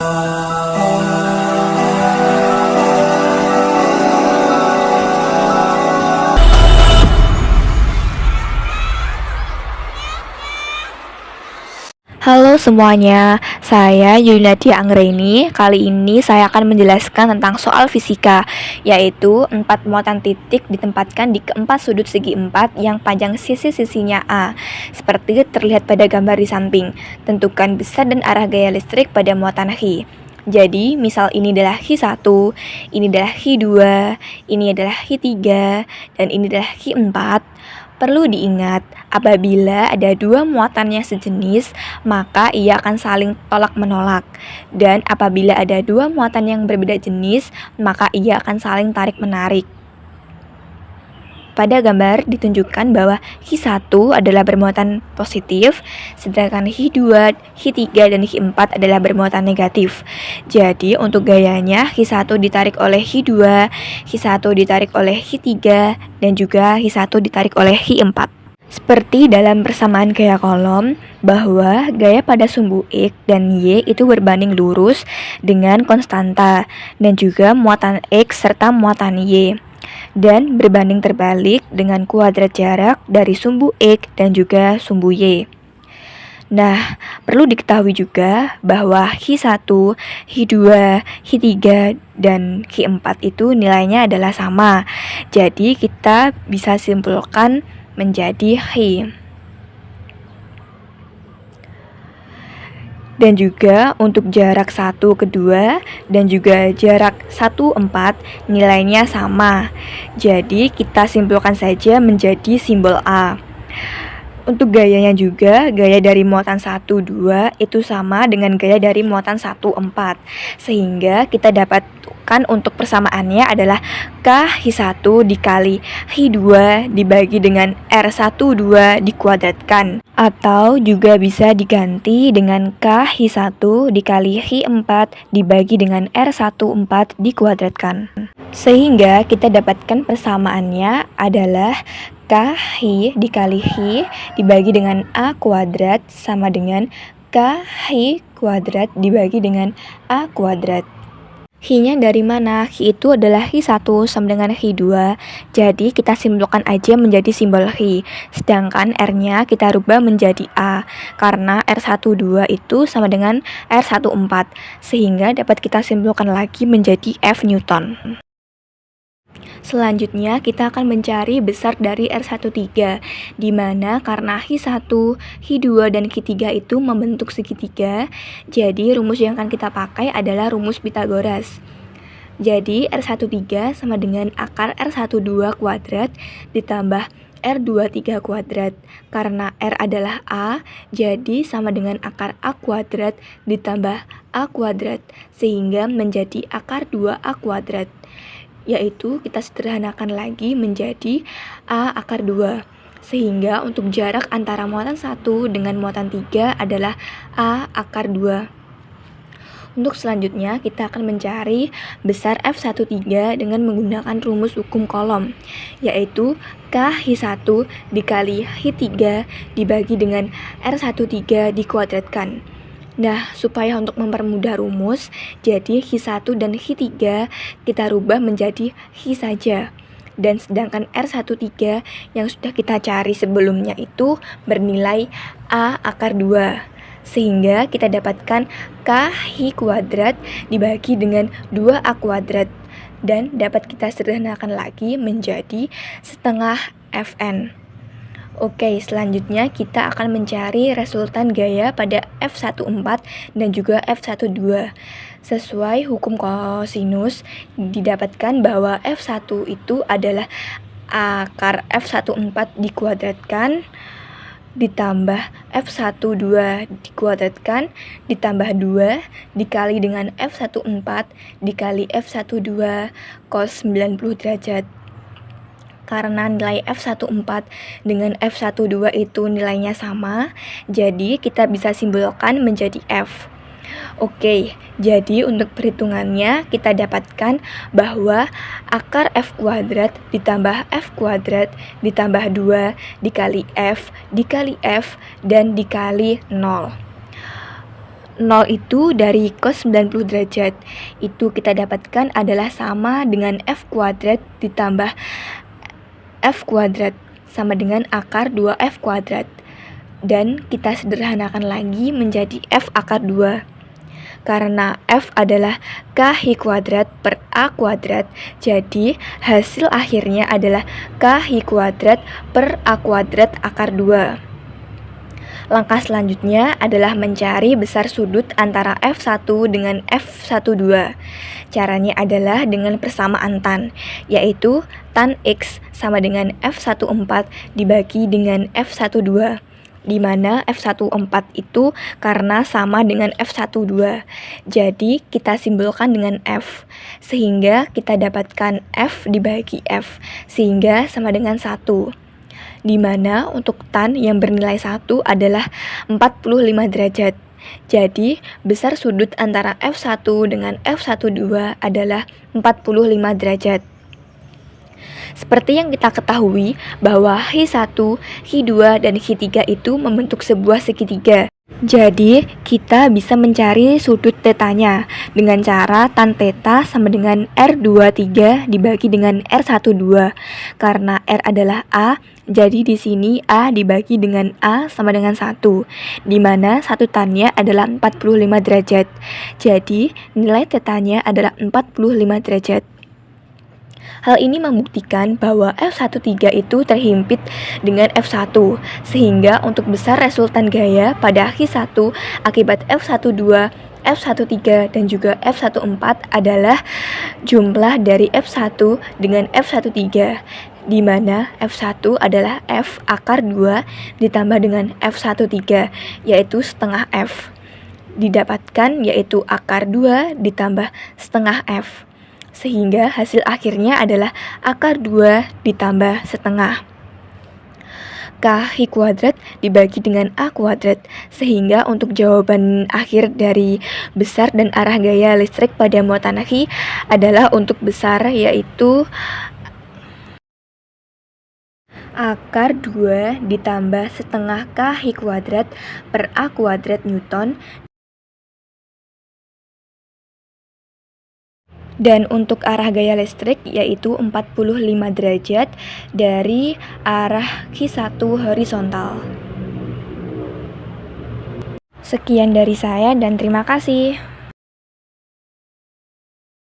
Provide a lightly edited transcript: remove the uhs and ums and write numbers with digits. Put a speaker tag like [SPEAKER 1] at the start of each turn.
[SPEAKER 1] Halo semuanya, saya Yunadia Anggreni. Kali ini saya akan menjelaskan tentang soal fisika, yaitu 4 muatan titik ditempatkan di keempat sudut segi 4 yang panjang sisi-sisinya A, seperti terlihat pada gambar di samping. Tentukan besar dan arah gaya listrik pada muatan Hi. Jadi, misal ini adalah Hi1, ini adalah Hi2, ini adalah Hi3, dan ini adalah Hi4. Perlu diingat, apabila ada dua muatan yang sejenis, maka ia akan saling tolak-menolak. Dan apabila ada dua muatan yang berbeda jenis, maka ia akan saling tarik-menarik. Pada gambar ditunjukkan bahwa Hi1 adalah bermuatan positif, sedangkan Hi2, Hi3, dan Hi4 adalah bermuatan negatif. Jadi untuk gayanya Hi1 ditarik oleh Hi2, Hi1 ditarik oleh Hi3, dan juga Hi1 ditarik oleh Hi4. Seperti dalam persamaan gaya kolom, bahwa gaya pada sumbu X dan Y itu berbanding lurus dengan konstanta, dan juga muatan X serta muatan Y, dan berbanding terbalik dengan kuadrat jarak dari sumbu X dan juga sumbu Y. Nah, perlu diketahui juga bahwa Hi1, Hi2, Hi3, dan Hi4 itu nilainya adalah sama. Jadi kita bisa simpulkan menjadi Hi. Dan juga untuk jarak 1 ke 2 dan juga jarak 1 4 nilainya sama. Jadi kita simpulkan saja menjadi simbol A. Untuk gayanya juga, gaya dari muatan 1 2 itu sama dengan gaya dari muatan 1 4. Sehingga kita dapatkan untuk persamaannya adalah K-Hi1 dikali Hi2 dibagi dengan R12 dikuadratkan. Atau juga bisa diganti dengan K-Hi1 dikali Hi4 dibagi dengan R14 dikuadratkan. Sehingga kita dapatkan persamaannya adalah K-Hi dikali Hi dibagi dengan A kuadrat sama dengan K-Hi kuadrat dibagi dengan A kuadrat. Hi-nya dari mana? Hi itu adalah Hi1 sama dengan Hi2. Jadi kita simpulkan aja menjadi simbol Hi. Sedangkan R-nya kita rubah menjadi A. Karena R12 itu sama dengan R14. Sehingga dapat kita simpulkan lagi menjadi F Newton. Selanjutnya kita akan mencari besar dari R13, di mana karena Hi1, Hi2, dan Hi3 itu membentuk segitiga, jadi rumus yang akan kita pakai adalah rumus Pythagoras. Jadi R13 sama dengan akar R12 kuadrat ditambah R23 kuadrat. Karena R adalah A, jadi sama dengan akar A kuadrat ditambah A kuadrat, sehingga menjadi akar 2A kuadrat. Yaitu kita sederhanakan lagi menjadi A akar 2. Sehingga untuk jarak antara muatan 1 dengan muatan 3 adalah A akar 2. Untuk selanjutnya kita akan mencari besar F13 dengan menggunakan rumus hukum kolom, yaitu K-Hi1 dikali Hi3 dibagi dengan R13 dikuadratkan. Nah, supaya untuk mempermudah rumus, jadi Hi1 dan Hi3 kita rubah menjadi Hi saja. Dan sedangkan R13 yang sudah kita cari sebelumnya itu bernilai A akar 2. Sehingga kita dapatkan K-Hi kuadrat dibagi dengan 2A kuadrat. Dan dapat kita sederhanakan lagi menjadi setengah Fn. Oke, selanjutnya kita akan mencari resultan gaya pada F14 dan juga F12. Sesuai hukum kosinus, didapatkan bahwa F1 itu adalah akar F14 dikuadratkan ditambah F12 dikuadratkan ditambah 2 dikali dengan F14 dikali F12 cos 90 derajat. Karena nilai F14 dengan F12 itu nilainya sama, jadi kita bisa simpulkan menjadi F. Oke, jadi untuk perhitungannya kita dapatkan bahwa akar F kuadrat ditambah F kuadrat ditambah 2 dikali F dan dikali 0. 0 itu dari cos 90 derajat. Itu kita dapatkan adalah sama dengan F kuadrat ditambah F kuadrat sama dengan akar 2F kuadrat. Dan kita sederhanakan lagi menjadi F akar 2. Karena F adalah KH kuadrat per A kuadrat, jadi hasil akhirnya adalah KH kuadrat per A kuadrat akar 2. Langkah selanjutnya adalah mencari besar sudut antara F1 dengan F12. Caranya adalah dengan persamaan tan, yaitu tan X sama dengan F14 dibagi dengan F12, di mana F14 itu karena sama dengan F12. Jadi kita simbolkan dengan F, sehingga kita dapatkan F dibagi F, sehingga sama dengan 1. Di mana untuk tan yang bernilai 1 adalah 45 derajat. Jadi, besar sudut antara F1 dengan F12 adalah 45 derajat. Seperti yang kita ketahui bahwa H1, H2, dan H3 itu membentuk sebuah segitiga. Jadi, kita bisa mencari sudut tetanya dengan cara tan theta sama dengan R23 dibagi dengan R12. Karena R adalah A, jadi di sini A dibagi dengan A sama dengan 1, di mana satu tannya adalah 45 derajat. Jadi, nilai tetanya adalah 45 derajat. Hal ini membuktikan bahwa F13 itu terhimpit dengan F1, sehingga untuk besar resultan gaya pada H1 akibat F12, F13, dan juga F14 adalah jumlah dari F1 dengan F13, di mana F1 adalah F akar 2 ditambah dengan F13, yaitu setengah F. Didapatkan yaitu akar 2 ditambah setengah F. Sehingga hasil akhirnya adalah akar 2 ditambah setengah. KH kuadrat dibagi dengan A kuadrat, sehingga untuk jawaban akhir dari besar dan arah gaya listrik pada muatan H adalah untuk besar, yaitu akar 2 ditambah setengah KH kuadrat per A kuadrat Newton. Dan untuk arah gaya listrik yaitu 45 derajat dari arah Q1 horizontal. Sekian dari saya dan terima kasih.